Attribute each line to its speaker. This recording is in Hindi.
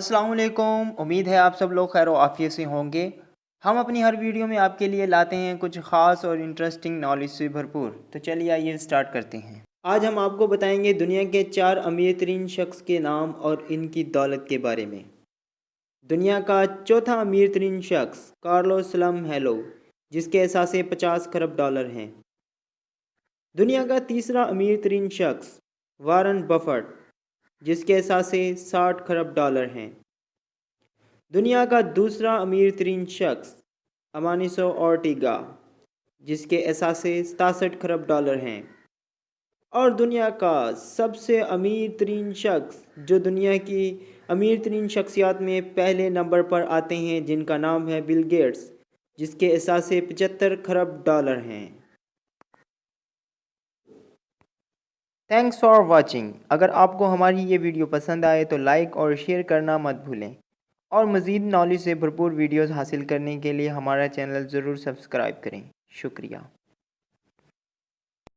Speaker 1: अस्सलाम वालेकुम। उम्मीद है आप सब लोग खैर आफियत से होंगे। हम अपनी हर वीडियो में आपके लिए लाते हैं कुछ ख़ास और इंटरेस्टिंग नॉलेज से भरपूर। तो चलिए आइए स्टार्ट करते हैं। आज हम आपको बताएंगे दुनिया के 4 अमीर तरीन शख्स के नाम और इनकी दौलत के बारे में। दुनिया का चौथा अमीर तरीन शख्स कार्लोस स्लम हेलो, जिसके असासे 50 खरब डॉलर हैं। दुनिया का तीसरा अमीर तरीन शख्स वारन बफट, जिसके असासे 60 खरब डॉलर हैं। दुनिया का दूसरा अमीर तरीन शख्स अमानिसो ओर्टेगा, जिसके असासे 67 खरब डॉलर हैं। और दुनिया का सबसे अमीर तरीन शख्स जो दुनिया की अमीर तरीन शख्सियात में पहले नंबर पर आते हैं, जिनका नाम है बिल गेट्स, जिसके असासे 75 खरब डॉलर हैं। Thanks for watching. अगर आपको हमारी ये वीडियो पसंद आए तो लाइक और शेयर करना मत भूलें, और मज़ीद नॉलेज से भरपूर वीडियोस हासिल करने के लिए हमारा चैनल ज़रूर सब्सक्राइब करें। शुक्रिया।